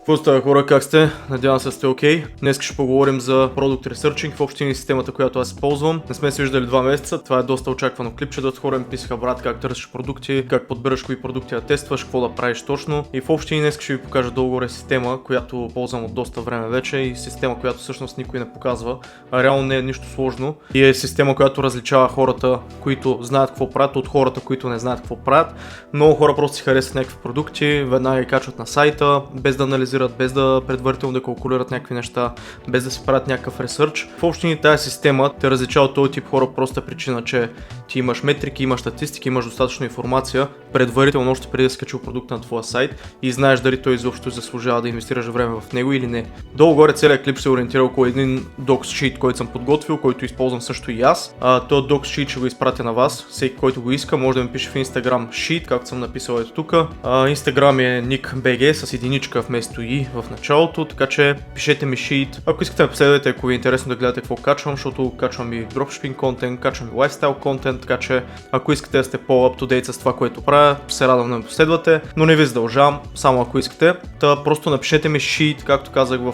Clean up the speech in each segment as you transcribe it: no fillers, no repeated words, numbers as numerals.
Какво става, хора, как сте? Надявам се сте окей. Днес ще поговорим за Product Researching, в общи линии системата, която аз използвам. Не сме се виждали 2 месеца, това е доста очаквано клипче, доста хора ми писаха, брат, как търсиш продукти, как подбираш кои продукти да тестваш, какво да правиш точно. И в общи линии днес ще ви покажа долу-горе система, която ползвам от доста време вече и система, която всъщност никой не показва, а реално не е нищо сложно. И е система, която различава хората, които знаят какво правят, от хората, които не знаят какво правят. Много хора просто си харесват някакви продукти, веднага ги качват на сайта, без да анализират, без да предварително да калкулират някакви неща, без да си правят някакъв ресърч. В общи линии тази система те различава от този тип хора проста причина, че ти имаш метрики, имаш статистики, имаш достатъчно информация, предварително още преди да си качил продукта на твоя сайт и знаеш дали той изобщо заслужава да инвестираш време в него или не. Долу-горе целият клип се ориентира около един Docs Sheet, който съм подготвил, който използвам също и аз. Този Docs Sheet ще го изпратя на вас, всеки който го иска може да ми пише в Instagram Sheet, както съм написал ето тук. Instagram е nickbg с единичка вместо и в началото, така че пишете ми Sheet. Ако искате да последвате, ако ви е интересно да гледате какво качвам, защото качвам и dropshipping контент, качвам и lifestyle контент, така че ако искате да сте по-up-to-date с това, което правя, се радвам да ме последвате, но не ви задължавам, само ако искате. Просто напишете ми Sheet, както казах в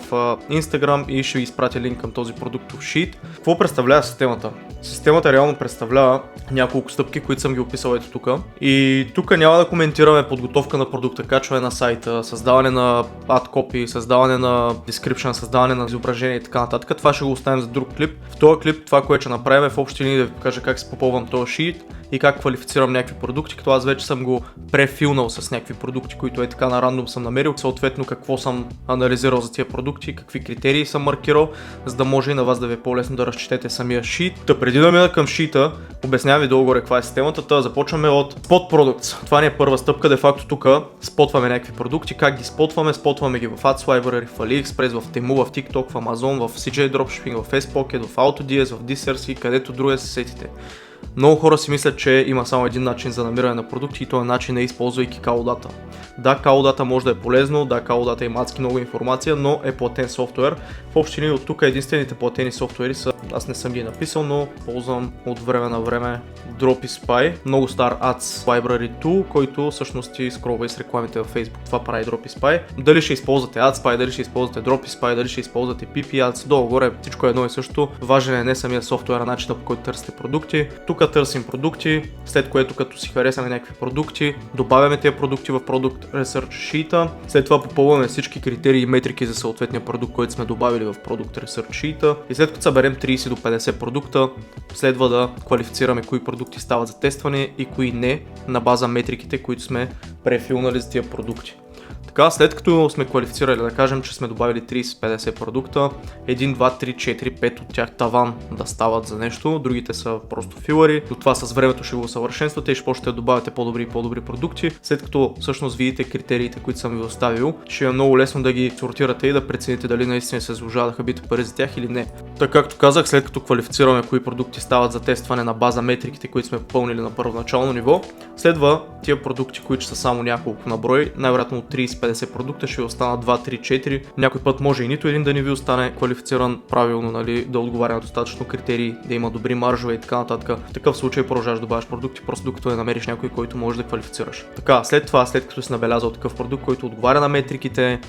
Instagram и ще ви изпратя линк към този продуктов Sheet. Какво представлява системата? Системата реално представлява няколко стъпки, които съм ги описал ето тук. И тук няма да коментираме подготовка на продукта, качване на сайта, създаване на ad copy, създаване на description, създаване на изображение и така нататък. Това ще го оставим за друг клип. В този клип това, което ще направим е в общи линии да ви покажа как се попълвам този sheet и как квалифицирам някакви продукти, като аз вече съм го префилнал с някакви продукти, които е така на рандом съм намерил, съответно какво съм анализирал за тия продукти, какви критерии съм маркирал, за да може и на вас да ви е по-лесно да разчетете самия sheet. Преди да мина към sheet-а, обяснявам ви долу-горе каква е системата. Започваме от Spot Products. Това ни е първа стъпка, де факто тук спотваме някакви продукти. Как ги спотваме? Спотваме ги в Ads Library, в AliExpress, в Temu, в TikTok, в Amazon, в CJ Dropshipping, в FacePocket, в AutoDS, в DSRC, където друга се сетите. Много хора си мислят, че има само един начин за намиране на продукти и този начин е използвайки CowData. Да, CowData може да е полезно, да, CowData има адски много информация, но е платен софтуер. В общи линии от тук единствените платени софтуери са, аз не съм ги написал, но ползвам от време на време Dropispy, много стар Ads Library Tool, който всъщност ти скролва и с рекламите във Facebook. Това прави Dropispy. Дали ще използвате AdSpy, дали ще използвате Dropispy, дали ще използвате PP Ads, долу-горе всичко е едно и също. Важен е не самия софтуер, а начина, по който търсите продукти. Тук търсим продукти, след което като си харесаме някакви продукти, добавяме тези продукти в Product Research Sheet, след това попълваме всички критерии и метрики за съответния продукт, който сме добавили в Product Research Sheet и след като съберем 30 до 50 продукта, следва да квалифицираме кои продукти стават за тестване и кои не на база метриките, които сме префилнали за тия продукти. Така, след като сме квалифицирали, да кажем, че сме добавили 30-50 продукта, 1, 2, 3, 4, 5 от тях таван да стават за нещо, другите са просто филъри, но това с времето ще го усъвършенствате и ще почнете да добавяте по-добри и по-добри продукти. След като всъщност видите критериите, които съм ви оставил, ще е много лесно да ги сортирате и да прецените дали наистина се заслужава да хабите пари за тях или не. Така, както казах, след като квалифицираме кои продукти стават за тестване на база метриките, които сме попълнили на първоначално ниво, следва тия продукти, които са само няколко на брой, най-вероятно от 30-50 продукта ще ви останат 2, 3, 4. Някой път може и нито един да не ви остане квалифициран правилно, нали, да отговаря на достатъчно критерии, да има добри маржове и така нататък. В такъв случай продължаваш да добавяш продукти, просто докато не намериш някой, който може да квалифицираш. Така, след това, след като си набелязал такъв продукт, който отговаря на метриките,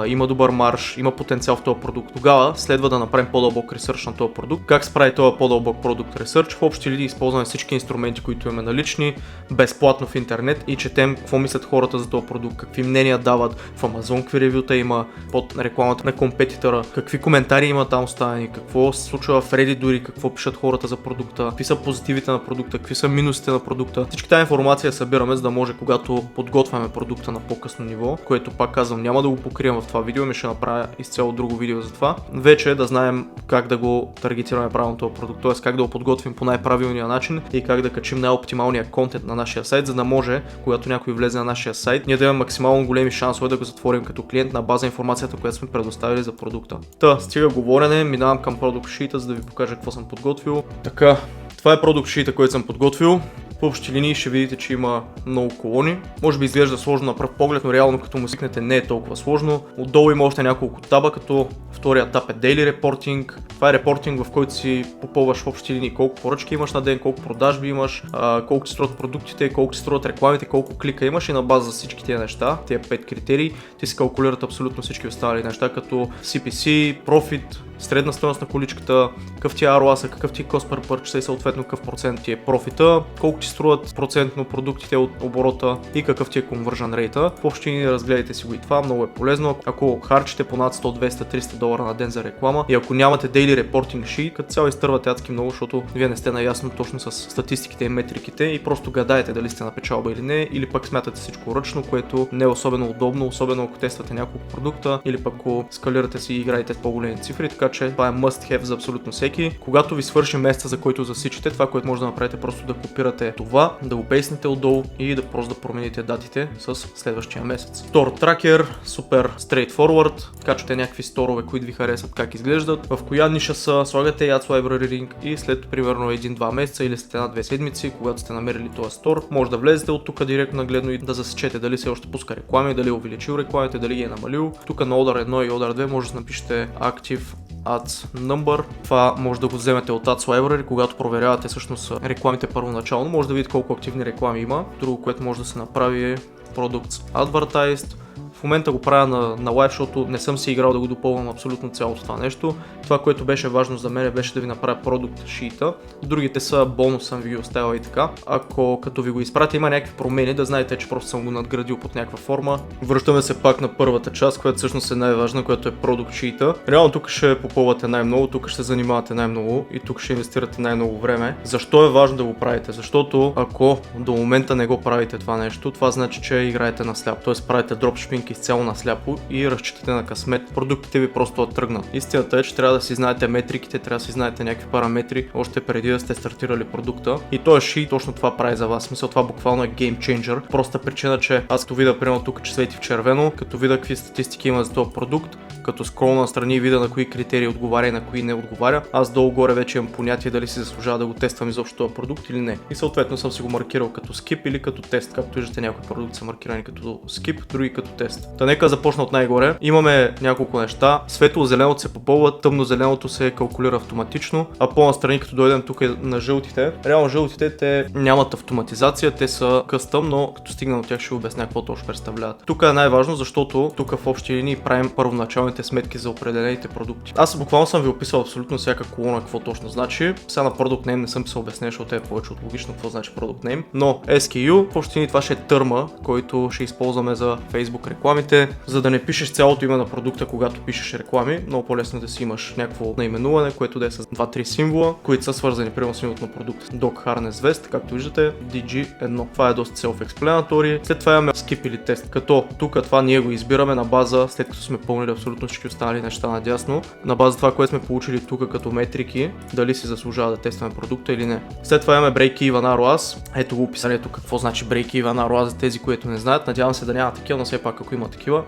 има добър марж, има потенциал в този продукт, тогава следва да направим по-дълбок ресърч на този продукт. Как се прави този по-дълбок продукт ресърч? В общи линии използваме всички инструменти, които имаме налични, безплатно в интернет и четем какво мислят хората за този продукт, какви мнения дават в Amazon, какви ревюта има под рекламата на компетитора, какви коментари има там оставени, какво се случва в Reddit дори, какво пишат хората за продукта, какви са позитивите на продукта, какви са минусите на продукта. Всички тази информация събираме, за да може когато подготвяме продукта на по-късно ниво, което пак казвам няма да го покрием в това видео, ми ще направя изцяло друго видео за това. Вече да знаем как да го таргетираме правилно този продукт, т.е. как да го подготвим по най-правилния начин и как да качим най-оптималния контент на нашия сайт, за да може, когато някой влезе на нашия сайт, ние да имаме максимално големи шансове да го затворим като клиент на база информацията, която сме предоставили за продукта. Стига говорене, минавам към Product Sheet, за да ви покажа какво съм подготвил. Така, това е Product Sheet, който съм подготвил. В общи линии ще видите, че има много колони. Може би изглежда сложно на пръв поглед, но реално като му свикнете не е толкова сложно. Отдолу има още няколко таба, като в Втория етап е Daily Reporting. Това е репортинг, в който си попълваш в общи линии колко поръчки имаш на ден, колко продажби имаш, колко си струват продуктите, колко си струват рекламите, колко клика имаш и на база за всички тези неща, тези 5 критерии, ти се калкулират абсолютно всички останали неща, като CPC, Profit, средна стойност на количката, какъв ти е ROAS, какъв ти е Cost per Purchase и съответно какъв процент ти е профита, колко ти струват процентно продуктите от оборота и какъв ти е conversion rate. В общи линии разгледайте си го и това, много е полезно. Ако харчите по над 100, 200, 300 долара на ден за реклама и ако нямате daily reporting sheet, като цяло изтървате адски много, защото вие не сте наясно точно с статистиките и метриките и просто гадаете дали сте на печалба или не, или пък смятате всичко ръчно, което не е особено удобно, особено ако тествате няколко продукта или пък ако скалирате си и играете с по-големи цифри, така че това е must have за абсолютно всеки. Когато ви свърши месеца, за който засичате, това, което може да направите, просто да копирате това, да го пейснете отдолу и да просто да промените датите с следващия месец. Store Tracker, супер straightforward, качвате някакви сторове, които ви харесват как изглеждат, в коя ниша са, слагате Ads Library Link и след примерно 1-2 месеца или след 1-2 седмици, когато сте намерили този стор, може да влезете от тук директно нагледно и да засечете дали се още пуска реклами, дали е увеличил рекламите, дали ги е намалил. Тук на Order 1 и Order 2 може да напишете Active Ads Number. Това може да го вземете от Ads Library, когато проверявате всъщност рекламите първоначално. Може да видите колко активни реклами има. Друго, което може да се направи е Products Advertised. В момента го правя на лайв, защото не съм си играл да го допълвам абсолютно цялото това нещо. Това, което беше важно за мен, беше да ви направя продукт sheet-а. Другите са бонус, съм ви ги оставил и така. Ако като ви го изпратя има някакви промени, да знаете, че просто съм го надградил под някаква форма. Връщаме се пак на първата част, която всъщност е най-важна, която е продукт sheet-а. Реално тук ще попълвате най-много, тук ще се занимавате най-много и тук ще инвестирате най-много време. Защо е важно да го правите? Защото ако до момента не го правите това нещо, това значи, че играете на сляпо. Тоест правите дропшипинг изцяло на сляпо и разчитате на късмет. Продуктите ви просто тръгнат. Истината е, че трябва да си знаете метриките, трябва да си знаете някакви параметри още преди да сте стартирали продукта. И този sheet точно това прави за вас. Смисъл, това буквално е game changer. Проста причина, че аз като видя примерно тук, че свети в червено, като видя какви статистики има за този продукт, като скролна на страни и видя на кои критерии отговаря и на кои не отговаря, аз долу-горе вече имам понятие дали си заслужава да го тествам изобщо този продукт или не. И съответно съм си го маркирал като skip или като тест. Както виждате, някои продукти са маркирани като skip, други като тест. Та нека започна от най-горе. Имаме няколко неща. Светло-зеленото се попълва, тъмно-зеленото се калкулира автоматично, а по-настрани като дойдем тук на жълтите. Реално жълтите те нямат автоматизация, те са къстъм, но като стигна от тях ще обясня какво точно представляват. Тук е най-важно, защото тук в общи линии правим първоначалните сметки за определените продукти. Аз буквално съм ви описал абсолютно всяка колона какво точно значи. Сега на Product Name не съм писал обяснение, защото е повече от логично какво значи Product Name, но SKU в общи линии това ще е търма, който ще използваме за Facebook рекламите, за да не пишеш цялото име на продукта, когато пишеш реклами. Много по-лесно да си имаш някакво наименуване, което да е с 2-3 символа, които са свързани примерно с името на продукт. Doc Harness Vest, както виждате, DG1. Това е доста self-explanatory. След това имаме skip или тест, като тук това ние го избираме на база, след като сме пълнили абсолютно всички останали неща надясно, на база това, което сме получили тук като метрики, дали си заслужава да тестваме продукта или не. След това имаме Break-Even ROAS. Ето го описанието какво значи Break-Even ROAS за тези, които не знаят. Надявам се да няма такива, но все пак ако има такива,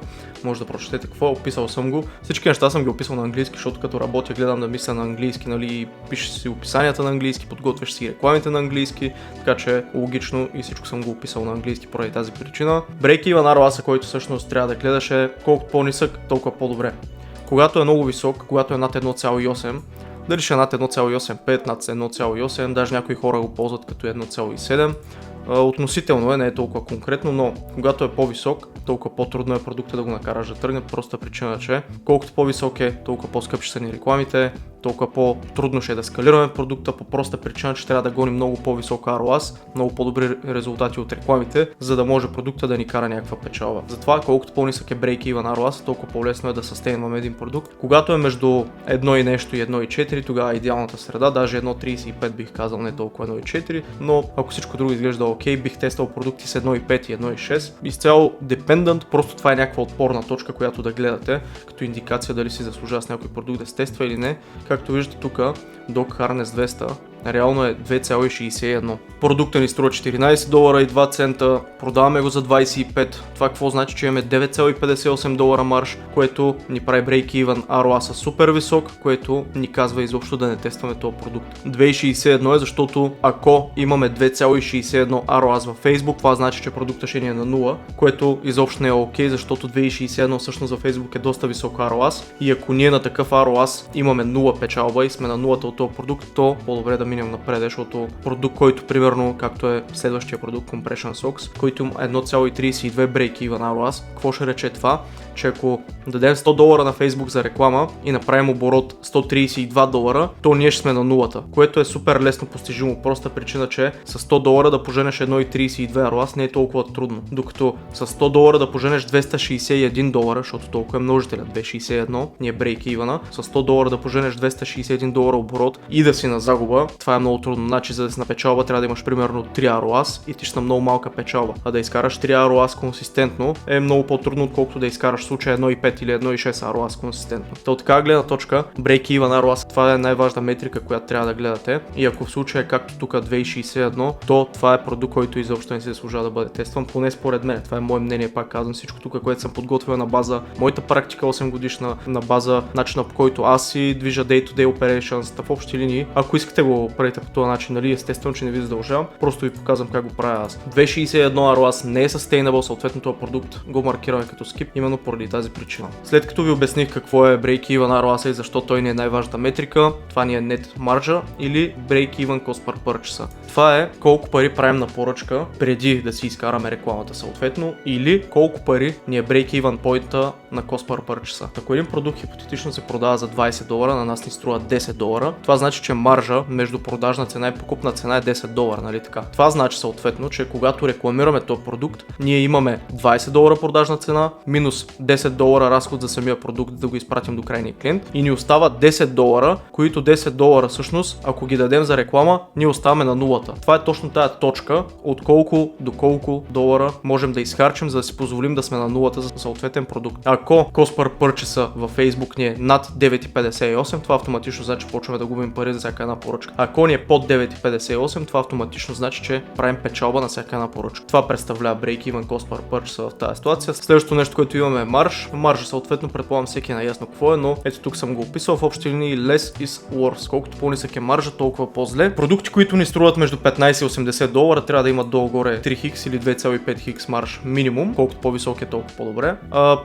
може да прочетете какво, описал съм го. Всички неща съм ги описал на английски, защото като работя гледам да мисля на английски, нали, пишеш си описанията на английски, подготвяш си рекламите на английски, така че логично и всичко съм го описал на английски поради тази причина. Break-Even ROAS, който всъщност трябва да гледаш е колкото по-нисък, толкова по-добре. Когато е много висок, когато е над 1,8, дали ще е над 1,85, над 1,8, даже някои хора го ползват като 1,7. Относително е, не е толкова конкретно, но когато е по-висок, толкова по-трудно е продукта да го накараш да тръгне, проста причина, че колкото по-висок е, толкова по-скъпи са ни рекламите, толкова по-трудно ще е да скалираме продукта, по проста причина, че трябва да гоним много по-висок ROAS, много по-добри резултати от рекламите, за да може продукта да ни кара някаква печалба. Затова колкото по-нисък е break-even ROAS, толкова по-лесно е да състейнваме един продукт. Когато е между 1 и нещо и 1,4, тогава е идеалната среда, даже 1,35 бих казал, не толкова 1,4, но ако всичко друго изглежда окей, бих тествал продукти с 1,5 и 1,6. Изцяло dependent, просто това е някаква отпорна точка, която да гледате, като индикация дали си заслужава с някой продукт да се тества или не. Както виждате тук, Doc Harness 200 реално е 2,61. Продукта ни струва $14.02, продаваме го за 25. Това какво значи, че имаме $9,58 марж, което ни прави break-even ROAS супер висок, което ни казва изобщо да не тестваме този продукт. 2,61 е, защото ако имаме 2,61 ROAS във Facebook, това значи, че продукта ще ни е на 0, което изобщо не е окей, защото 2,61 всъщност за Facebook е доста висок ROAS и ако ние на такъв ROAS имаме 0 печалба и сме на нулата от този продукт, то по-добре да минем напред, защото продукт, който примерно, както е следващия продукт Compression Socks, който има 1,32 break-even ROAS, какво ще рече това? Че ако дадем $100 на Facebook за реклама и направим оборот $132, то ние ще сме на нулата, което е супер лесно постижимо. Проста причина, че с $100 да поженеш 1,32 ROAS не е толкова трудно, докато с $100 да поженеш $261, защото толкова е множителя, 261 ни е break-even, с $100 да поженеш $261 оборот и да си на загуба, това е много трудно. Значи за да си на печалба трябва да имаш примерно 3 ROAS и ти ще на много малка печалба, а да изкараш 3 ROAS консистентно е много по-трудно, отколкото да изкараш в случая 1,5 или 1,6 ROAS консистентно. Та от така гледна точка, break-even ROAS, това е най-важна метрика, която трябва да гледате, и ако в случая както тук 2,61, то това е продукт, който изобщо не се заслужава да бъде тестван, поне според мен. Това е мое мнение, пак казвам, всичко тук, което съм подготвил на база моята практика 8 годишна, на база начина, по който аз си движа day-to-day operations, в общи линии. Ако искате го правите по този начин, нали, естествено, че не ви задължавам, просто ви показвам как го правя аз. 2,61 ROAS не е sustainable, съответно този продукт го маркираме като skip, именно поради тази причина. След като ви обясних какво е break-even ROAS и защо той не е най-важната метрика, това ни е net маржа или break-even cost per purchase. Това е колко пари правим на поръчка преди да си изкараме рекламата съответно, или колко пари ни е break-even point на cost per purchase. Ако един продукт хипотетично се продава за $20, на нас ни струва $10, това значи, че маржа между продажна цена и покупна цена е $10, нали така? Това значи съответно, че когато рекламираме този продукт, ние имаме $20 продажна цена, минус $10 разход за самия продукт да го изпратим до крайния клиент и ни остава $10, които $10 всъщност, ако ги дадем за реклама, ние оставаме на нулата. Това е точно тая точка, от колко до колко долара можем да изхарчим, за да си позволим да сме на нулата за съответен продукт. Ако cost per purchase във Facebook ни е над 9,58, това автоматично значи, че почваме да губим пари за всяка една поръчка. Ако ни е под 9,58, това автоматично значи, че правим печалба на всяка една поръчка. Това представлява break-even cost per purchase в тази ситуация. Следващото нещо, което имаме е марж. Маржа съответно предполагам всеки е наясно какво е, но ето тук съм го описал в общи линии. Less is worse. Колкото по-нисък е маржа, толкова по-зле. Продукти, които ни струват между $15 и $80, трябва да имат долу-горе 3x или 2,5x марж минимум. Колкото по-висок е, толкова по-добре.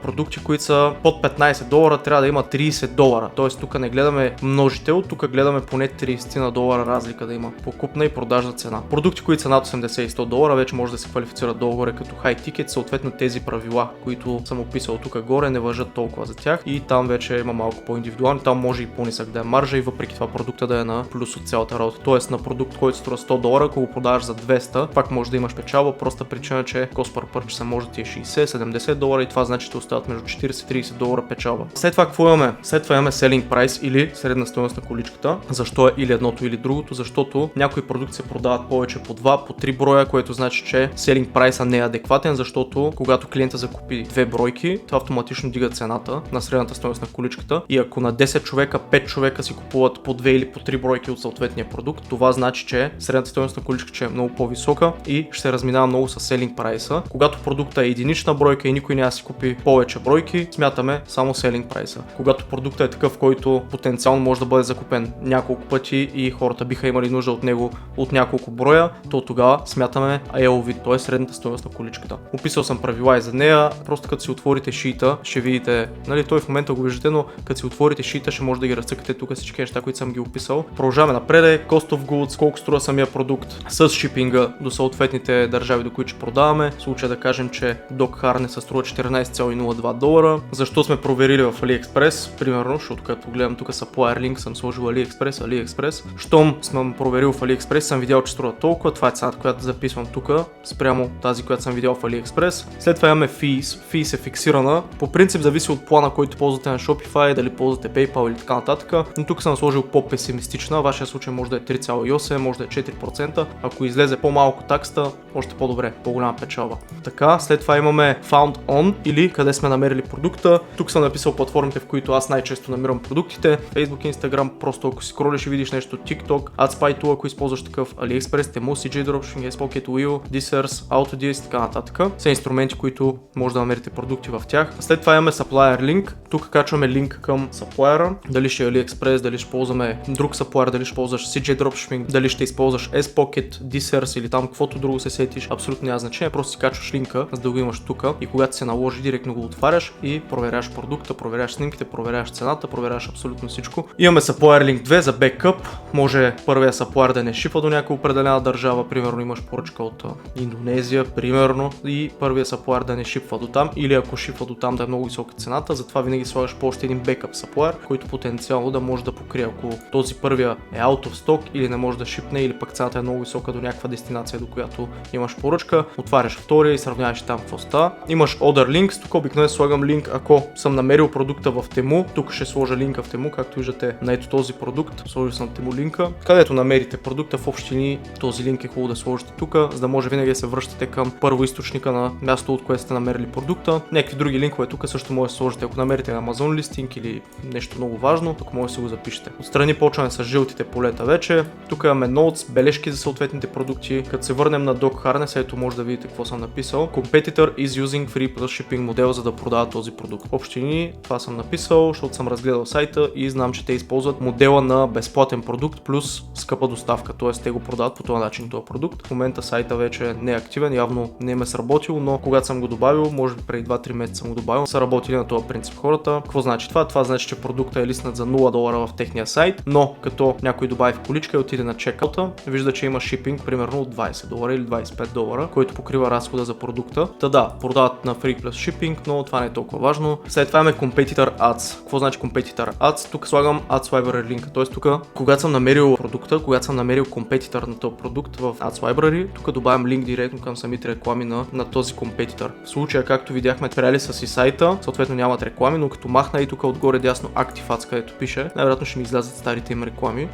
Продукти, които са под $15, трябва да имат $30. Тоест тук не гледаме множител, тук гледаме поне $30 разлика да има покупна и продажна цена. Продукти, които са над $80 и $100, вече може да се квалифицират долу-горе като high ticket, съответно тези правила, които съм описал тук горе, не важат толкова за тях и там вече има малко по-индивидуално, там може и по-нисък да е маржа и въпреки това продукта да е на плюс от цялата работа. Тоест на продукт, който струва $100, ако го продаваш за 200, пак може да имаш печалба, проста причина, че cost per purchase може да ти е $60-70 и това значи, че остават между $40-30 печалба. След това какво имаме? След това имаме selling price или средна стойност на количката. Защо е или едното или другото? Защото някои продукти се продават повече по 2, по 3 броя, което значи, че selling price не е адекватен, защото когато клиента закупи 2 бройки, това автоматично дига цената на средната стойност на количката и ако на 10 човека, 5 човека си купуват по 2 или по 3 бройки от съответния продукт, това значи, че средната стойност на количката е много по-висока и ще се разминава много с selling price. Когато продукта е единична бройка и никой няма да си купи повече бройки, смятаме само selling price. Когато продуктът е такъв, който потенциално може да бъде закупен няколко пъти и хората биха имали нужда от него от няколко броя, то тогава смятаме AOV, т.е. средната стойност на количката. Описал съм правила и за нея, просто като си отворите шита, ще видите, нали, той в момента го виждате, но като си отворите шита, ще може да ги разцъкате тук всички неща, които съм ги описал. Продължаваме напред, cost of goods, колко струва самия продукт с шипинга до съответните държави, до които ще продаваме. В случая да кажем, че Dog Harness се струва $14,02. Защо сме проверили в AliExpress? Примерно, защото като гледам тук supplier link, съм сложил AliExpress. Щом съм проверил в AliExpress, съм видял, че струва толкова. Това е цената, която записвам тук, спрямо тази, която съм видял в AliExpress. След това имаме fees. Fees е фиксирана. По принцип зависи от плана, който ползвате на Shopify, дали ползвате PayPal или така нататък. Но тук съм сложил по-песимистична. В вашия случай може да е 3,8, може да е 4%. Ако излезе по-малко таксата, още по-добре, по-голяма печалба. Така, след това имаме Found On или къде сме намерили продукта. Тук съм написал платформите, в които аз най-често намирам продуктите. Facebook, Instagram, просто ако си скролиш и видиш нещо, TikTok, AdSpy Tool, ако използваш такъв, AliExpress, Temu, CJ Dropshipping, SPocket, Wheel, DSers, AutoDS и така нататък. Са инструменти, които може да намерите продукти в тях. След това имаме Supplier Link. Тук качваме линк към Supplier. Дали ще е AliExpress, дали ще ползваме друг Supplier, дали ще ползваш CJ Dropshipping, дали ще използваш SPocket, DSers или там каквото друго се сетиш. Абсолютно няма значение. Просто си качваш линка, за да го имаш тук и когато се наложи, директно го отваряш и проверяш продукта, проверяш снимките, проверяш цената, проверяш абсолютно всичко. Имаме Supplier Link 2 за бекъп. Може първия Supplier да не шипва до някаква определена държава, примерно имаш поръчка от Индонезия, примерно, и първия Supplier да не шипва до там, или ако шипва до там да е много висока цената, затова винаги слагаш по още един бекъп Supplier, който потенциално да може да покрие, ако този първия е out of stock или не може да шипне, или пък цената е много висока до някаква дестинация, до която имаш поръчка, отваряш втория и сравняваш там какво става. Имаш Order Links, тук обикновено слагам линк, ако съм намерил продукта в Temu, тук ще сложа линка в Temu, както виждате на ето този продукт, сложил съм Temu линка. Където намерите продукта в общини, този линк е хубаво да сложите тук, за да може винаги да се връщате към първоизточника на място, от което сте намерили продукта. Някакви други линкове тук също може да сложите, ако намерите Amazon листинг или нещо много важно, тук може да си го запишете. Отстрани почваме с жълтите полета вече. Тук имаме notes, бележки за съответните продукти. Като се върнем на Doc Harness, ето може да видите какво съм написал. Competitor is using free plus shipping модел, за да продава този продукт. В общини, това съм написал, защото съм разгледал сайта и знам, че те използват модела на безплатен продукт плюс скъпа доставка, т.е. те го продават по този начин този продукт. В момента сайта вече не е активен, явно не ме сработил, но когато съм го добавил, може би преди 2-3 месеца съм го добавил, са работили на този принцип хората. Какво значи това? Това значи, че продукта е листнат за $0 в техния сайт, но като някой добави в количка и отиде на чекаута, вижда, че има шипинг примерно от $20 или $25, който покрива разхода за продукта. Та да, продават на free plus shipping, но това не е толкова важно. След това имаме Competitor Ads. Какво значи Competitor Ads? Тук слагам Ads Library линка, т.е. тук, когато съм намерил продукта, когато съм намерил компетитор на този продукт в Ads Library, тук добавям линк директно към самите реклами на този компетитор. В случая, както видяхме, спряли са си сайта, съответно нямат реклами, но като махна и тук отгоре дясно Active Ads, където пише, най-вероятно ще ми излязат старите им реклами.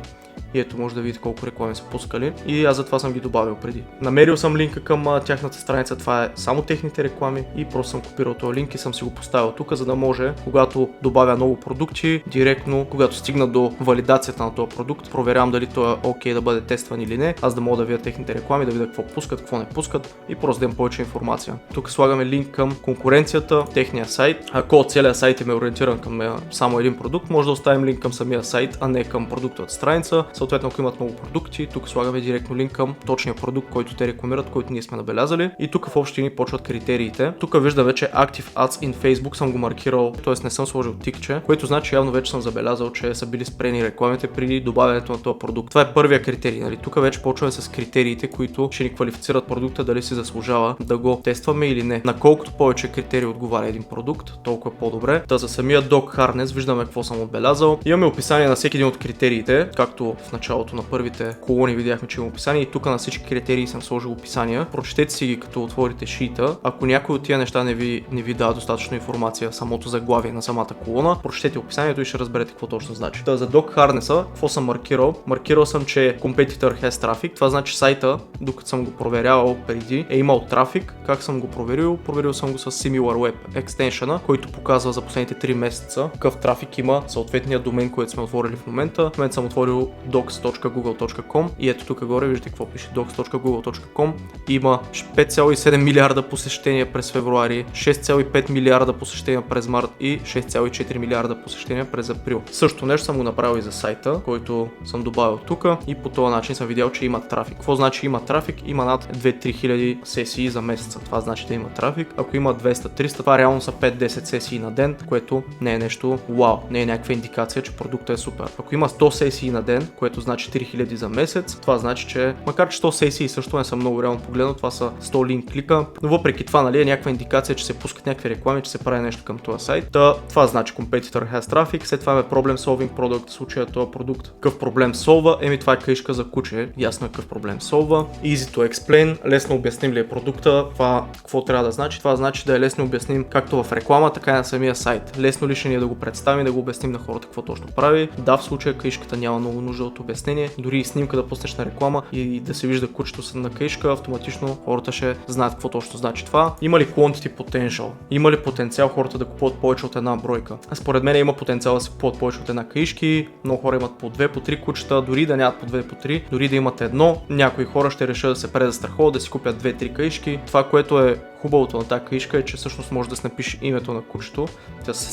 И ето може да видите колко реклами са пускали и аз затова съм ги добавил преди. Намерил съм линка към тяхната страница, това е само техните реклами и просто съм копирал този линк и съм си го поставил тук, за да може, когато добавя много продукти, директно, когато стигна до валидацията на този продукт, проверявам дали той е окей да бъде тестван или не, аз да мога да видя техните реклами, да видя какво пускат, какво не пускат и просто да им повече информация. Тук слагаме линк към конкуренцията, техния сайт. Ако целият сайт е ориентиран към само един продукт, може да оставим линк към самия сайт, а не към продуктовата страница. Съответно, ако имат много продукти, тук слагаме директно линк към точния продукт, който те рекламират, който ние сме набелязали. И тук в общини почват критериите. Тук вижда вече Active Ads in Facebook, съм го маркирал, т.е. не съм сложил тикче, което значи явно вече съм забелязал, че са били спрени рекламите при добавянето на този продукт. Това е първия критерий, нали? Тук вече почваме с критериите, които ще ни квалифицират продукта, дали си заслужава да го тестваме или не. Наколкото повече критерии отговаря един продукт, толкова по-добре. Та за самия Doc Harness виждаме какво съм отбелязал. Имаме описание на всеки един от критериите, както в началото на първите колони видяхме, че има описание и тук на всички критерии съм сложил описания. Прочетете си ги като отворите шита. Ако някой от тия неща не ви дава достатъчно информация, самото заглавие на самата колона, прочетете описанието и ще разберете какво точно значи. Та за Doc Harness, какво съм маркирал? Маркирал съм, че Competitor has traffic. Това значи сайта, докато съм го проверявал преди, е имал трафик. Как съм го проверил? Проверил съм го с SimilarWeb Extension, който показва за последните 3 месеца какъв трафик има съответния домен, който сме отворили в момента. В момента съм отворил docs.google.com и ето тук горе виждате какво пише docs.google.com. Има 5,7 милиарда посещения през февруари, 6,5 милиарда посещения през март и 6,4 милиарда посещения през април. Също нещо съм го направил и за сайта, който съм добавил тук и по този начин съм видял, че има трафик. Какво значи има трафик? Има над 2-3 хиляди сесии за месеца. Това значи да има трафик. Ако има 200-300, това реално са 5-10 сесии на ден, което не е нещо вау, не е някаква индикация, че продуктът е супер. Ако има 100 сесии на ден, което значи 3000 за месец, това значи, че макар че 100 сесии също не са много реално погледно, това са 100 линк клика, но въпреки това, нали, е някаква индикация, че се пускат някакви реклами, че се прави нещо към този сайт. Това значи Competitor has traffic. След това е Problem Solving Product, в случая този продукт. Какъв проблем солва? Това е каишка за куче. Ясно е какъв проблем солва. Easy to explain. Лесно обясним ли е продукта? Това какво трябва да значи? Това значи да е лесно обясним както в реклама, така и на самия сайт. Лесно ли ще ни е да го представим и да го обясним на хората какво точно прави. Да, в случая каишката няма много нужда от от обяснение, дори и снимка да пуснеш на реклама и да се вижда кучето на каишка, автоматично хората ще знаят какво точно значи това. Има ли quantity potential? Има ли потенциал хората да купуват повече от една бройка? Според мен има потенциал да се купуват повече от една каишки, много хора имат по 2, по 3 кучета, дори да нямат по 2, по 3, дори да имат едно, някои хора ще решат да се презастраховат, да си купят 2-3 каишки. Това, което е хубавото на тази каишка е, че всъщност може да си напишеш името на кучето.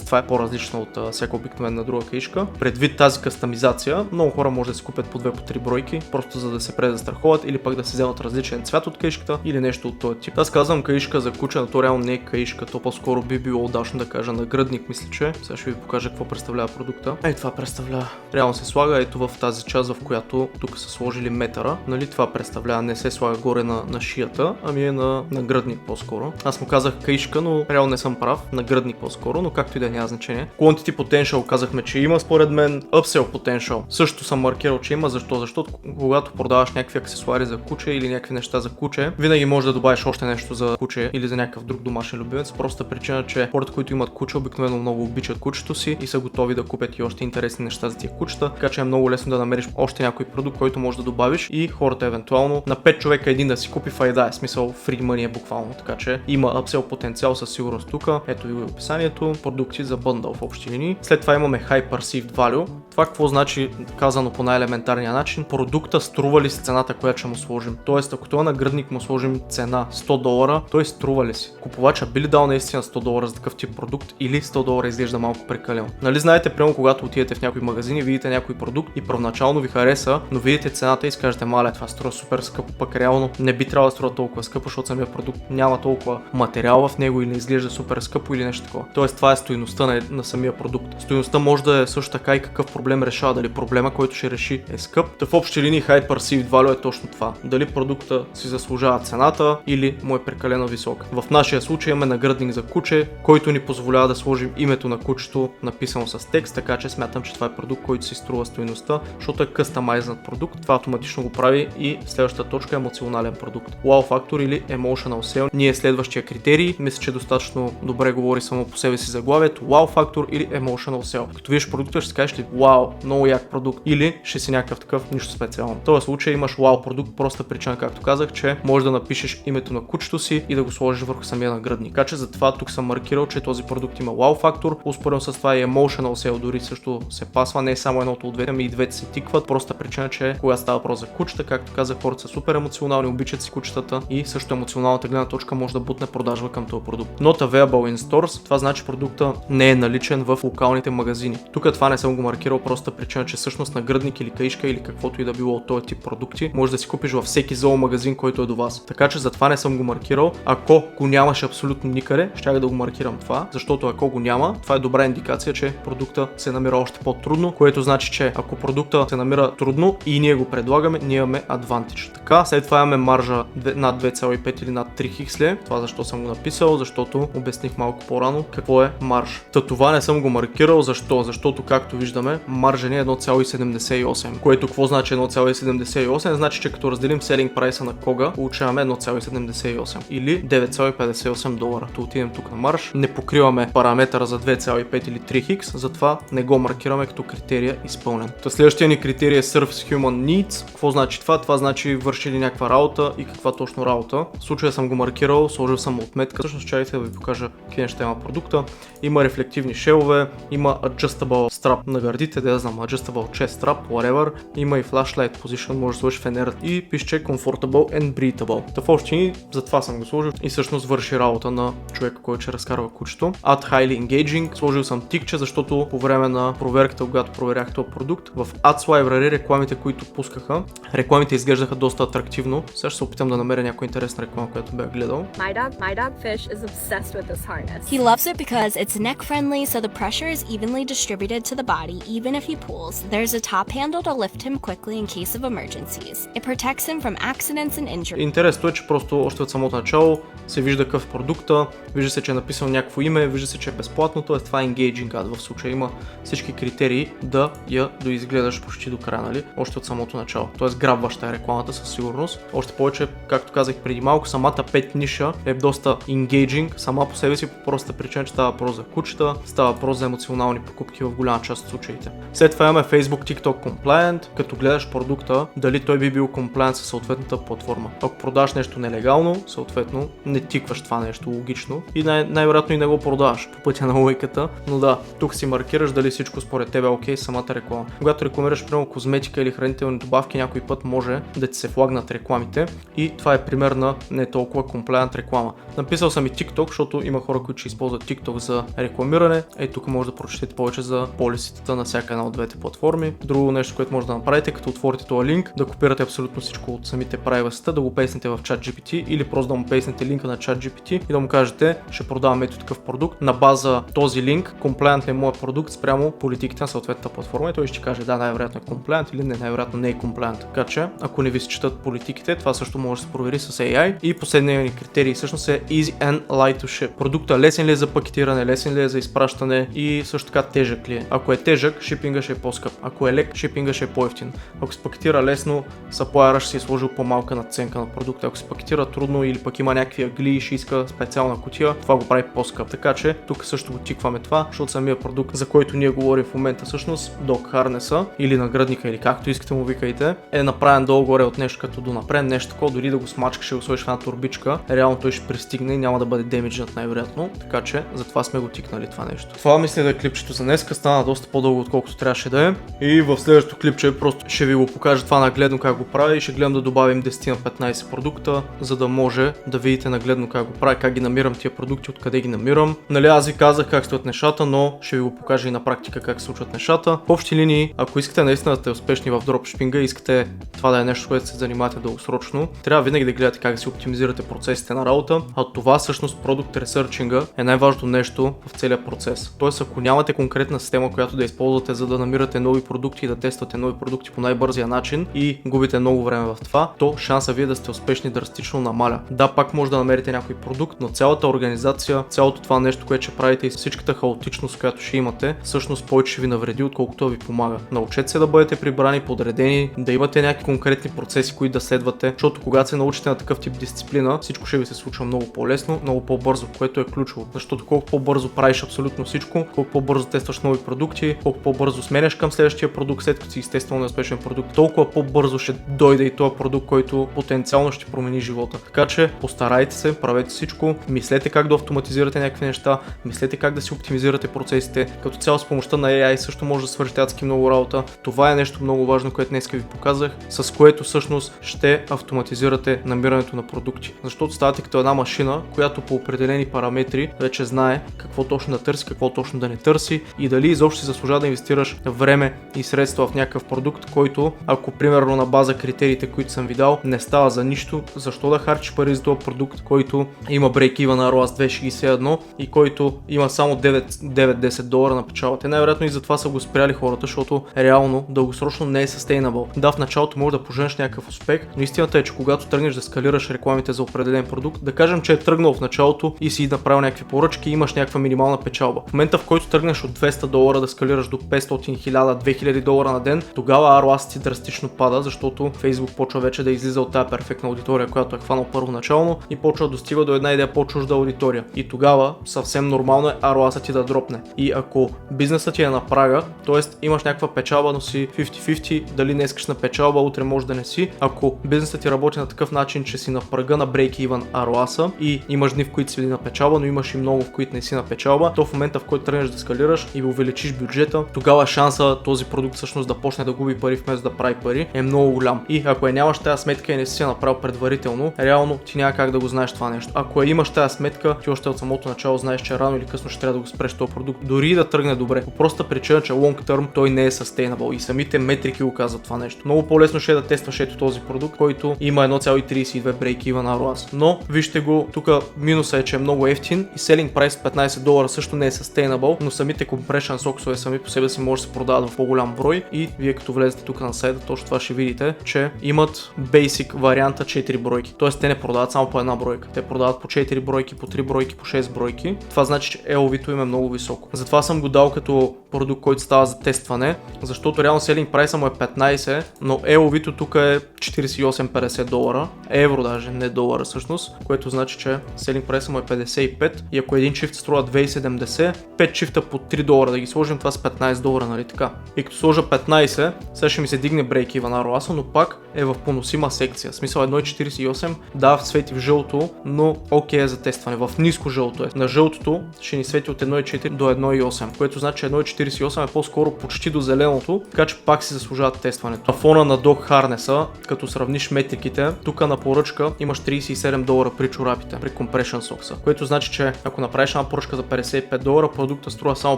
Това е по-различно от всяка обикновена друга каишка. Предвид тази кастомизация, много хора може да си купят по 2 по 3 бройки, просто за да се презастраховат или пък да си вземат различен цвят от каишката или нещо от този тип. Аз казвам каишка за куче, но то реално не е каишка, то по-скоро би било удачно да кажа нагръдник, мисля, че. Сега ще ви покажа какво представлява продукта. Това представлява. Реално се слага ето в тази част, в която тук са сложили метъра. Нали, това представлява, не се слага горе на шията, ами е на нагръдник по-скоро. Аз му казах каишка, но реално не съм прав, нагръдник по-скоро, но както и да няма значение. Quantity Potential казахме, че има според мен. Upsell Potential също съм маркирал, че има. Защо? Защото когато продаваш някакви аксесуари за куче или някакви неща за куче, винаги можеш да добавиш още нещо за куче или за някакъв друг домашен любимец. Проста причина, че хората, които имат куче, обикновено много обичат кучето си и са готови да купят и още интересни неща за тия кучета, така че е много лесно да намериш още някой продукт, който можеш да добавиш и хората евентуално на 5 човека един да си купи файда, смисъл free money е буквално, така че има upsell потенциал със сигурност тук. Ето ви описанието, продукти за бъндъл в общи линии. След това имаме High Perceived Value. Това какво значи, казано по най-елементарния начин? Продукта струва ли си цената, която ще му сложим? Тоест, ако това нагръдник му сложим цена $100, той струва ли си? Купувача би ли дал наистина $100 за такъв тип продукт или $100 изглежда малко прекалено? Нали знаете, прямо когато отидете в някой магазин и видите някой продукт и първоначално ви хареса, но видите цената и скажете, мале, това струва супер скъпо, пък реално не би трябвало да струва толкова скъпо, защото самия продукт няма толкова материал в него или не изглежда супер скъпо или нещо такова. Тоест, това е стойността на самия продукт. Стойността може да е също така и какъв проблем решава, дали проблема, който ще реши е скъп. В общи линии High Perceived Value е точно това. Дали продукта си заслужава цената или му е прекалено висок. В нашия случай имаме нагръдник за куче, който ни позволява да сложим името на кучето написано с текст, така че смятам, че това е продукт, който си струва стойността, защото е къстамайзнат продукт. Това автоматично го прави и следващата точка е емоционален продукт. Wow Factor или Emotional Sale ни е следващия критерий. Мисля, че достатъчно добре говори само по себе си заглавието. Wow Factor или Emotional Sale. Като видиш продукта, ще си кажеш ли вау, много як продукт, или ще си някакъв такъв, нищо специално. В този случай имаш wow продукт, проста причина, както казах, че можеш да напишеш името на кучето си и да го сложиш върху самия нагръдник. Така че затова тук съм маркирал, че този продукт има wow фактор. Успоредно с това и Emotional Sale дори също се пасва, не е само едното от двете, ами и двете се тикват. Проста причина, че когато става въпрос за кучета, както казах, хората са супер емоционални, обичат си кучетата и също емоционалната гледна точка може да бутне продажба към този продукт. Not available in stores, това значи продукта не е наличен в локалните магазини. Тук това не съм го маркирал, проста причина, че всъщност нагръдник или каишка или каквото и да било от този тип продукти може да си купиш във всеки зоомагазин, който е до вас. Така че затова не съм го маркирал. Ако го нямаше абсолютно никъде, щях да го маркирам това, защото ако го няма, това е добра индикация, че продукта се намира още по-трудно, което значи, че ако продукта се намира трудно и ние го предлагаме, ние имаме advantage. Така, след това имаме маржа над 2,5 или над 3 хиксле. Това защо съм го написал, защото обясних малко по-рано какво е марж. Това не съм го маркирал, защо? Защото както виждаме, маржа ни е 1,78, което какво значи 1,78? Значи, че като разделим selling price на кога, получаваме 1,78 или $9,58. То отидем тук на марж, не покриваме параметъра за 2,5 или 3 хикс, затова не го маркираме като критерия изпълнен. Следващия ни критерий е Serves Human Needs. Какво значи това? Това значи върши ли някаква работа и каква точно работа. В случая съм го маркирал, сложил съм отметка. Всъщност чакайте да ви покажа какви неща има продукта. Има рефлективни шелове, има Adjustable Strap на гърдите, да знам, Adjustable Chest Strap, whatever. Има и Flashlight Position, може да сложиш фенерът и пише Comfortable and Breathable. В общини, затова съм го сложил и всъщност върши работа на човека, който ще разкарва кучето. Add Highly Engaging, сложил съм тикче, защото по време на проверката, когато проверях този продукт, в Ads Library рекламите, които пускаха, рекламите изглеждаха доста атрактивно. Сега ще се опитам да намеря някоя интересна реклама, която бях гледал. My dog Fish is obsessed with this harness. He loves it because it's neck friendly, so the pressure is evenly distributed to the body, even if he pulls. There's a top handle to lift him quickly in case of emergencies. It protects him from accidents and injuries. Интересно е, че просто още от самото начало се вижда какъв продукта, вижда се, че е написано някакво име, вижда се, че е безплатно, т.е. това е engaging ad. В случая има всички критерии да я доизгледаш почти до края, нали? Още от самото начало. Т.е. грабваща е рекламата със сигурност. Още повече, както казах преди малко, самата pet ниша е доста engaging, сама по себе си по простата причина, че става въпрос за кучета, става въпрос за емоционални покупки в голяма част от случаите. След това имаме Facebook TikTok Compliant, като гледаш продукта, дали той би бил compliant със съответната платформа. Ако продаваш нещо нелегално, съответно не тикваш това нещо логично и най-вероятно и не го продаваш по пътя на логиката, но да, тук си маркираш дали всичко според тебе е окей самата реклама. Когато рекламираш примерно козметика или хранителни добавки, някой път може да ти се флагнат рекламите и това е пример на не толкова compliant реклама. Написал съм и TikTok, защото има хора, които ще използват TikTok за рекламиране. Тук може да прочетете повече за полиситата на всяка една от двете платформи. Друго нещо, което може да направите, като отворите този линк, да копирате абсолютно всичко от самите privacy-та, да го пейснете в ChatGPT или просто да му пейснете линка на ChatGPT и да му кажете, ще продавам ето такъв продукт на база този линк, compliant ли е моят продукт спрямо политиките на съответната платформа и той ще каже да, най-вероятно е compliant или не, най-вероятно не е compliant. Така че, ако не ви се четат политиките, това също може да се провери с AI. И последният ни критерий всъщност е easy and light to ship. Продукта лесен ли е за пакетиране, лесен ли е за изпращане и също така тежък ли е. Ако е тежък, шипинга ще е по-скъп. Ако е лек, шипинга ще е по-евтин. Ако се пакетира лесно, supplier ще си е сложил по-малка надценка на продукта. Ако се пакетира трудно или пък има някакви агли и ще иска специална кутия, това го прави по-скъп. Така че тук също го тикваме това, защото самия продукт, за който ние говорим в момента всъщност, Dog Harness или нагръдника или както искате му викайте, е направен долу-горе от нещо като донапред, нещо такова, дори да го смачкаш и го сложиш в една турбичка, реално той ще пристигне и няма да бъде демиджнат най-вероятно, така че затова сме го тикнали това нещо. Това мисля да е клипчето за днеска, стана доста по-дълго отколкото трябваше да е и в следващото клипче просто ще ви го покажа това нагледно как го правя и ще гледам да добавим 10 на 15 продукта, за да може да видите нагледно как го правя, как ги намирам тия продукти, откъде ги намирам. Нали, аз ви казах как стоят нещата, но ще ви го покажа и на практика как се случват нещата. В общи линии, ако искате наистина да сте успешни в дропшипинга и искате това да е нещо, което се занимавате дългосрочно, трябва винаги да гледате как да си оптимизирате процесите на работа, а това всъщност продукт ресърчинга е най-важното нещо в целия процес. Тоест, ако нямате конкретна система, която да използвате за да намирате нови продукти и да тествате нови продукти по най-бързия начин и губите много време в това, то шанса ви да сте успешни драстично намаля. Да, пак може да намерите някой продукт, но цялата организация, цялото това нещо, което ще правите и всичката хаотичност, която ще имате, всъщност повече ще ви навреди, отколкото ви помага. Научете се да бъдете прибрани, подредени, да имате някакви конкретни процеси, които да следвате, защото когато се научите на такъв тип дисциплина, всичко ще ви се случва много по-лесно, много по-бързо, което е ключово. Защото колко по-бързо правиш абсолютно всичко, колко по-бързо тестваш нови продукти, колко по-бързо сменяш към следващия продукт, след като си изтествал неуспешен продукт, толкова по-бързо ще дойде и този продукт, който потенциално ще промени живота. Така че постарайте се, правете всичко, мислете как да автоматизирате някакви неща, мислете как да си оптимизирате процесите. Като цяло с помощта на AI също може да свършите адски много работа. Това е нещо много важно, което днес ви показах, с което всъщност ще автоматизирате намирането на продукти. Защото ставате като една машина, която по определени параметри вече знае какво точно да търси, какво точно да не търси и дали изобщо си заслужава да инвестираш време и средства в някакъв продукт, който ако примерно на база критериите, които съм ви дал, не става за нищо, защо да харчиш пари за този продукт, който има break-even на ROAS 2.61 и който има само 9-10 долара на печалата. Най-вероятно и затова са го спряли хората, защото реално дългосрочно не е sustainable. Да, в началото може да поженеш някакъв успех, но истината е, че когато тръгнеш да скалираш рекламите за определен продукт, да кажем, че е тръгнал в началото и си направил някакви поръчки, имаш някаква минимална печалба. В момента, в който тръгнеш от 200 долара да скалираш до 500, 1000, 2000 долара на ден, тогава ROAS ти драстично пада, защото Facebook почва вече да излиза от тази перфектна аудитория, която е хванал първоначално и почва да достига до една идея по-чужда аудитория. И тогава съвсем нормално е ROAS ти да дропне. И ако бизнесът ти е на прага, т.е. имаш някаква печалба, но си 50-50, дали не искаш на печалба, утре може да не си. Ако бизнесът ти работи на такъв начин, че си на прага на break-even ROAS и имаш дни, в които си на печалба, но имаш и много, в които не си на печалба, то в момента, в който тръгнеш да скалираш и увеличиш бюджета, тогава шанса този продукт всъщност да почне да губи пари вместо да прави пари е много голям. И ако нямаш тази сметка и не си я направил предварително, реално ти няма как да го знаеш това нещо. Ако имаш тази сметка, ти още от самото начало знаеш, че рано или късно ще трябва да го спреш този продукт, дори да тръгне добре. По проста причина, че long term той не е sustainable и самите метрики го казват това нещо. Много по-лесно ще е да тестваш ето този продукт, който има 1,32 break-even на ROAS. Но вижте го, тук минуса е, че е много ефтин и selling price 15 долара също не е sustainable, но самите compression соксове сами по себе си може да се продават в по-голям брой и вие като влезете тук на сайта, точно това ще видите, че имат basic варианта 4 бройки. Тоест те не продават само по една бройка. Те продават по 4 бройки, по 3 бройки, по 6 бройки. Това значи, че LV-то им е много високо. Затова съм го дал като продукт, който става за тестване, защото реално selling price му е 15, но LV-то тук е 48-50 долара, евро даже, не долара всъщност, което значи, че selling price му е 55 и ако един чифт струва 2,70, 5 чифта по 3 долара да ги сложим, това с 15 $, нали така? И като сложа 15, сега ще ми се дигне break-even ROAS, но пак е в поносима секция. В смисъл 1.48, да, свети в жълто, но окей е за тестване. В ниско жълто е. На жълтото ще ни свети от 1.4 до 1.8, което значи 1.48 е по-скоро почти до зеленото, така че пак си заслужават тестването. На фона на Dog Harness, като сравниш метриките, тук на поръчка имаш $37 при чорапите, при Compression Socks, което значи, че ако направиш една поръчка за $55, продукта струва само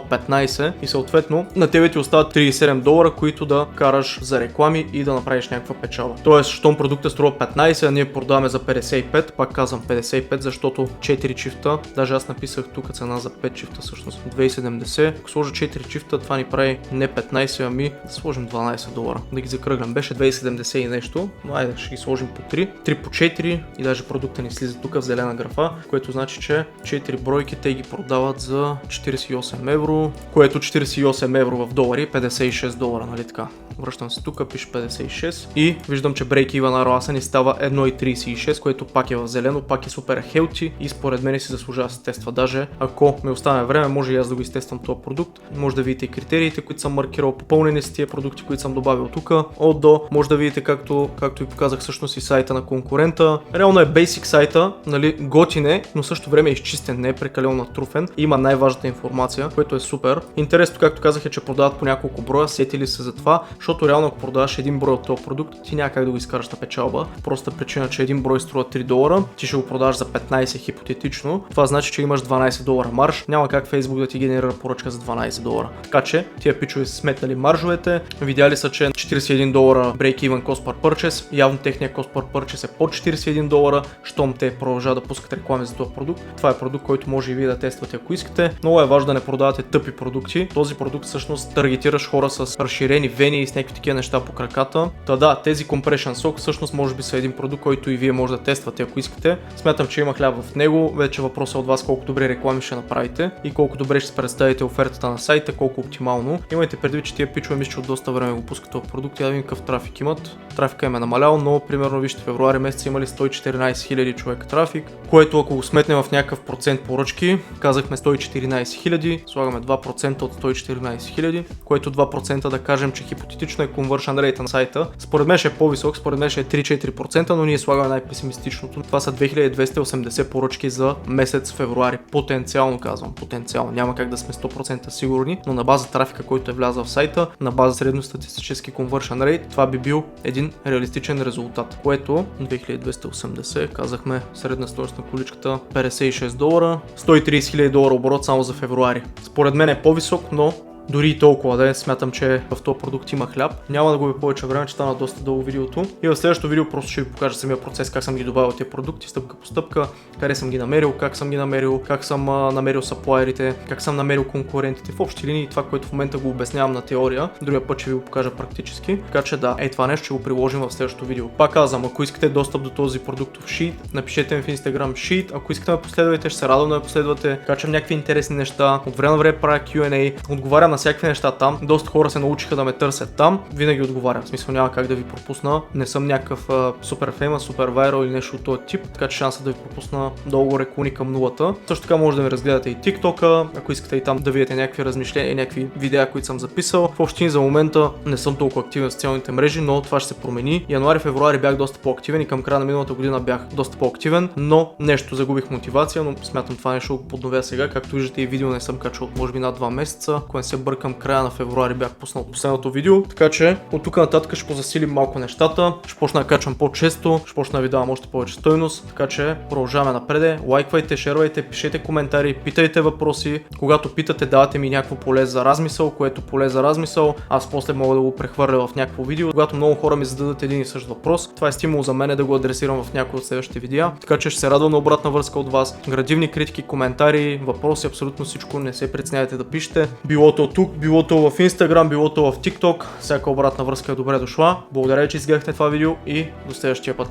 15 и съответно на тебе ти остават $37, които да караш за реклами и да направиш някаква печалба. Тоест, щом продукта струва 15, а ние продаваме за 55, пак казвам 55, защото 4 чифта, даже аз написах тук цена за 5 чифта всъщност, 270, ако сложа 4 чифта, това ни прави не 15, ами да сложим $12, да ги закръглям. Беше 270 и нещо, но айде ще ги сложим по 3, 3 по 4 и даже продукта ни слиза тук в зелена графа, което значи, че 4 бройки те ги продават за €48, което 48 евро в долари, $56, нали така? Връщам се тук, пише 56 и виждам, че break-even ROAS ни става 1.36, което пак е в зелено, пак е супер хелти и според мен си заслужава да се тества. Даже ако ме остане време, може и аз да го изтествам този продукт. Може да видите и критериите, които съм маркирал, попълнени с тия продукти, които съм добавил тук, от до. Може да видите както ви показах всъщност и сайта на конкурента. Реално е basic сайта, нали, готин е, но също време е изчистен, не е прекалено натруфен. Има най-важната информация, което е супер. Интересно, както казах, е, че продават по няколко броя, сетили се за това, защото реално ако продаваш един брой от този продукт, ти няма как да го изкараш на печалба. Проста причина, че един брой струва $3, ти ще го продаваш за 15 хипотетично. Това значи, че имаш $12 марж. Няма как Facebook да ти генерира поръчка за $12. Така че тия пичове са сметнали маржовете. Видяли са, че $41 break-even cost per purchase. Явно техният cost per purchase е под $41, щом те продължават да пускат реклами за този продукт. Това е продукт, който може и вие да тествате, ако искате. Много е важно да не продавате тъпи продукти. Този продукт всъщност таргетираш хора с разширени вени и с някакви такива неща по краката. Та да, тези Compression Socks всъщност може би са един продукт, който и вие може да тествате, ако искате. Смятам, че има хляб в него. Вече въпросът е от вас колко добре реклами ще направите и колко добре ще представите офертата на сайта, колко оптимално. Имайте предвид, че тия пичове мисля, че от доста време го пускат този продукт. Я да видим какъв трафик имат. Трафика им е намалял, но примерно вижте, февруари месец имали 114 000 човека трафик, което ако го сметнем в някакъв процент поръчки, казахме 114 000, слагаме 2% от 114 000, което 2% да кажем, че хипотетично е conversion rate на сайта. Според мен ще е по-висок, според мен ще е 3-4%, но ние слагаме най-песимистичното. Това са 2280 поръчки за месец февруари. Потенциално казвам, потенциално. Няма как да сме 100% сигурни, но на база трафика, който е влязъл в сайта, на база средностатистически conversion rate, това би бил един реалистичен резултат, което 2280, казахме средна стойност на количката $56, $130,000 оборот само за февруари. Според мен е по-висок, но дори и толкова да смятам, че в този продукт има хляб. Няма да губя повече време, че стана доста дълго видеото. И в следващото видео просто ще ви покажа самия процес, как съм ги добавил тези продукти, стъпка по стъпка, къде съм ги намерил, как съм ги намерил, как съм намерил саплайерите, как съм намерил конкурентите. В общи линии това, което в момента го обяснявам на теория, другия път ще ви го покажа практически. Така че да, това нещо ще го приложим в следващото видео. Пак казвам, ако искате достъп до този продуктов sheet, напишете ми в Instagram sheet. Ако искате да ме последвате, ще се радвам да ме последвате. Качвам някакви интересни неща. От време на време правя Q&A, отговарям на всякакви неща там. Доста хора се научиха да ме търсят там. Винаги отговарям. В смисъл няма как да ви пропусна. Не съм някакъв супер феймас, супер вайрал или нещо от този тип, така че шанса да ви пропусна долу клони към нулата. Също така може да ми разгледате и TikTok-а, ако искате и там да видите някакви размишления, някакви видеа, които съм записал. В общини за момента не съм толкова активен в социалните мрежи, но това ще се промени. Януари, февруари бях доста по-активен и към края на миналата година бях доста по-активен, но нещо загубих мотивация, но смятам това нещо го подновя сега. Както виждате и видео не съм качвал може би над 2 месеца. Ако не се бъркам, края на февруари бях пуснал последното видео, така че от тук нататък ще позасилим малко нещата, ще почна да качвам по-често, ще почна да ви давам още повече стойност, така че продължаваме напред. Лайквайте, шервайте, пишете коментари, питайте въпроси. Когато питате, давате ми някакво поле за размисъл, което поле за размисъл аз после мога да го прехвърля в някакво видео. Когато много хора ми зададат един и същ въпрос, това е стимул за мен да го адресирам в някои от следващите видеа, така че ще се радвам на обратна връзка от вас. Градивни критики, коментари, въпроси, абсолютно всичко, не се притеснявайте да пишете. Било то тук, било то в Instagram, било то в TikTok, всяка обратна връзка е добре дошла. Благодаря, че изгледахте това видео и до следващия път.